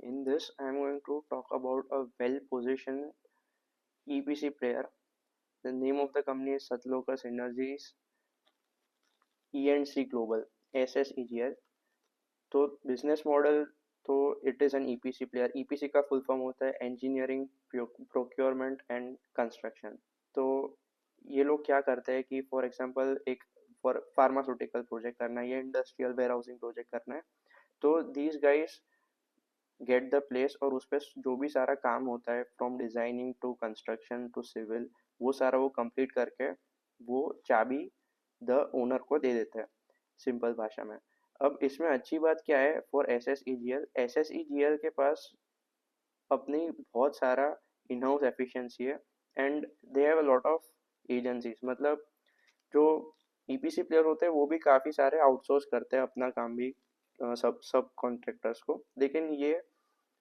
In this, I am going to talk about a well-positioned EPC player. The name of the company is Satloka Synergies E&C Global SSEGL. तो business model तो it is an EPC player. EPC का full form होता है engineering, procurement and construction. तो ये लोग क्या करते हैं कि फॉर एग्जांपल एक फॉर फार्मास्यूटिकल प्रोजेक्ट करना है या इंडस्ट्रियल वेयर हाउसिंग प्रोजेक्ट करना है, तो these guys get the place और उस पर जो भी सारा काम होता है from designing to construction to civil, वो सारा वो कंप्लीट करके वो चाबी द ओनर को दे देते हैं, सिंपल भाषा में. अब इसमें अच्छी बात क्या है for S S E G L के पास अपनी बहुत सारा इन हाउस एफिशिएंसी है and they have a lot of agencies. मतलब जो ईपीसी प्लेयर होते हैं वो भी काफ़ी सारे आउटसोर्स करते हैं अपना काम भी सब सब कॉन्ट्रैक्टर्स को. लेकिन ये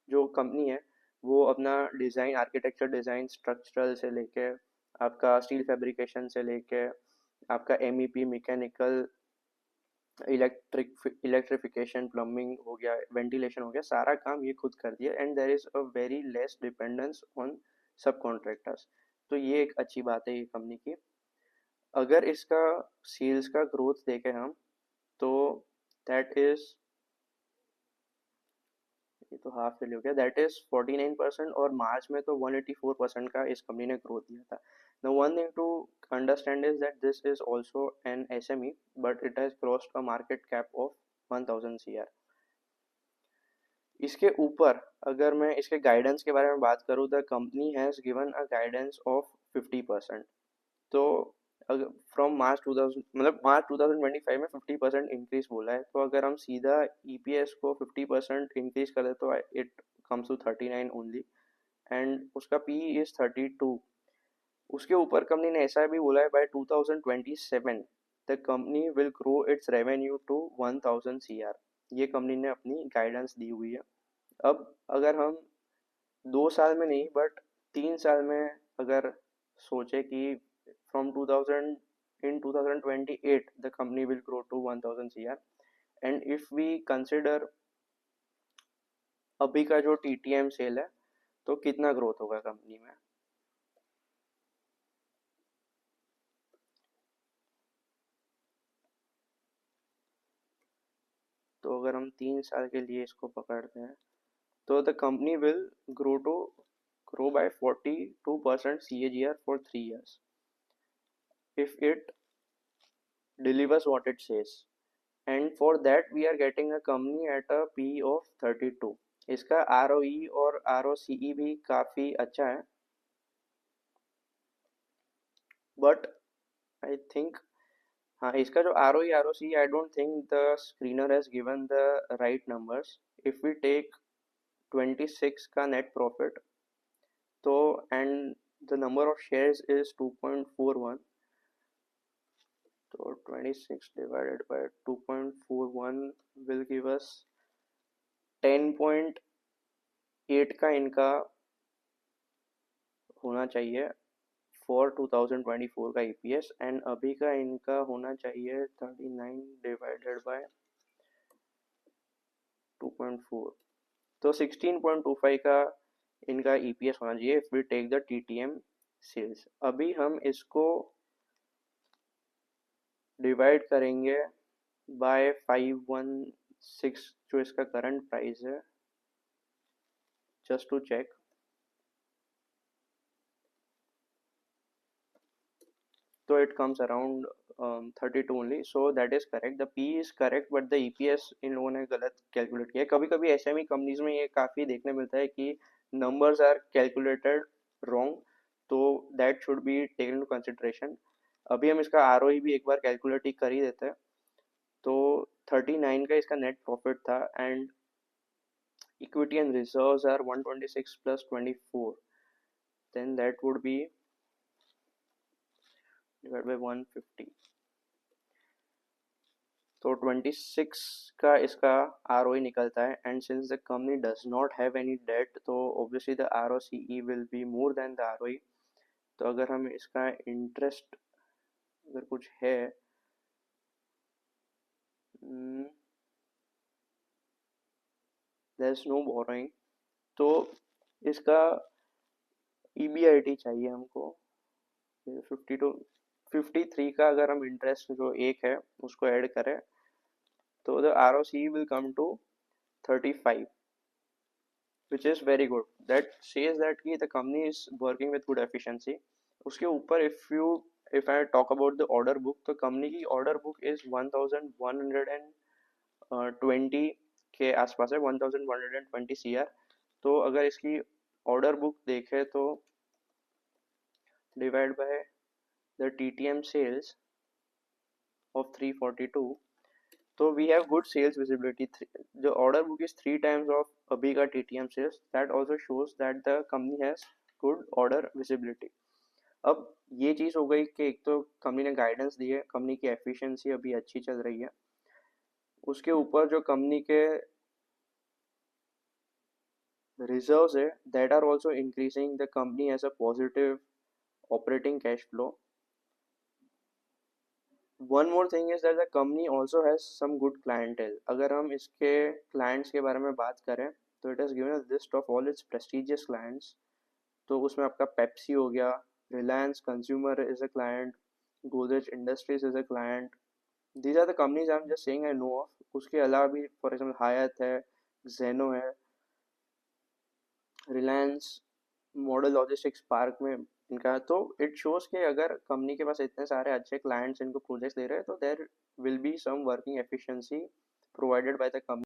जो कंपनी है वो अपना डिज़ाइन, आर्किटेक्चर डिज़ाइन, स्ट्रक्चरल से लेके आपका स्टील फैब्रिकेशन से लेके आपका एमईपी, मैकेनिकल, इलेक्ट्रिफिकेशन, प्लम्बिंग हो गया, वेंटिलेशन हो गया, सारा काम ये खुद कर दिया and there is a very less dependence on subcontractors. तो ये एक अच्छी बात है ये कंपनी की. अगर इसका सेल्स का ग्रोथ देखें हम, तो दैट इज़, ये तो हाफ ईयरली हो गया, दैट इज 49%. और मार्च में तो 184% का इस कंपनी ने ग्रोथ दिया था. The one thing to understand is that this is also an SME but it has crossed a market cap of 1000 CR. इसके ऊपर अगर मैं इसके गाइडेंस के बारे में बात करूँ, the company has given a guidance of 50%. तो अगर फ्रॉम मार्च 2000, मतलब मार्च 2025 में 50% इंक्रीज बोला है, तो अगर हम सीधा ईपीएस को 50% इंक्रीज कर दे तो it comes to 39 only and उसका पी इज 32. उसके ऊपर कंपनी ने ऐसा भी बोला है by 2027 the company will grow its revenue to 1000 CR. ये कंपनी ने अपनी गाइडेंस दी हुई है. अब अगर हम 2 साल में नहीं बट 3 साल में अगर सोचे कि from 2000 in 2028 the company will grow to 1000 CR, and if we consider अभी का जो TTM सेल है तो कितना ग्रोथ होगा कंपनी में. तो अगर हम 3 साल के लिए इसको पकड़ते हैं तो the company will grow by 42% CAGR for 3 years if it delivers what it says. And for that we are getting a company at a P of 32. इसका ROE और ROCE भी काफ़ी अच्छा है, बट आई थिंक, हाँ, इसका जो ROE ROCE I don't think the screener has given the right numbers. If we take 26 का नेट प्रॉफिट, तो and the number of shares is 2.41, तो 26 divided by 2.41 will give us 10.8 का इनका होना चाहिए फॉर 2024 का ईपीएस एंड अभी का इनका होना चाहिए 39 डिवाइडेड बाय 2.4, तो 16.25 का इनका ईपीएस होना चाहिए if we take the TTM sales. अभी हम इसको डिवाइड करेंगे बाय 516 जो इसका करंट प्राइस है, just to check. So it comes around 32 only, so that is correct, the P is correct but the EPS इन लोगों ने गलत कैलकुलेट किया है. कभी कभी एसएमई कंपनीज में ये काफ़ी देखने मिलता है कि नंबर्स आर कैलकुलेटेड रॉन्ग, तो that should be taken into consideration. अभी हम इसका आरओई भी एक बार कैलकुलेट ही कर ही देते हैं. तो 39 का इसका नेट प्रॉफिट था and equity and reserves are 126 plus 24, then that would be divide by 150. तो 26 का इसका ROE निकलता है and since the company does not have any debt तो obviously the ROCE will be more than the ROE. तो अगर हम इसका इंटरेस्ट अगर कुछ है, देयर इज नो बोरोइंग, तो इसका EBIT चाहिए हमको 53 का, अगर हम इंटरेस्ट जो एक है उसको ऐड करें तो the ROCE will come to 35, which is very good. That says that कि the company is working with good efficiency. उसके ऊपर if I talk about the order book, तो company की order book is 1120 के आसपास है, 1120 CR. तो अगर इसकी order book देखें तो divide by the TTM sales of 342, तो we have good sales visibility. The order book is 3 times of अभी का TTM sales. That also shows that the company has good order visibility. अब ये चीज़ हो गई कि एक तो कंपनी ने गाइडेंस दी है, कंपनी की एफिशिएंसी अभी अच्छी चल रही है, उसके ऊपर जो कंपनी के रिजर्व्स है that are also increasing, the company has a positive operating cash flow. One more thing is that the company also has some good clientele. अगर हम इसके क्लाइंट्स के बारे में बात करें तो it has given a list of all its prestigious clients. तो उसमें आपका पेप्सी हो गया, Reliance Consumer is a client, Godrej Industries is a client. These are the companies I am just saying I know of. उसके अलावा भी फॉर एग्जाम्पल हायत है, जेनो है, रिलायंस मॉडल लॉजिस्टिक्स पार्क में इनका. तो इट शोज कि अगर कंपनी के पास इतने सारे अच्छे क्लाइंट्स इनको प्रोजेक्ट्स दे रहे हैं तो there will be some working efficiency provided by the company.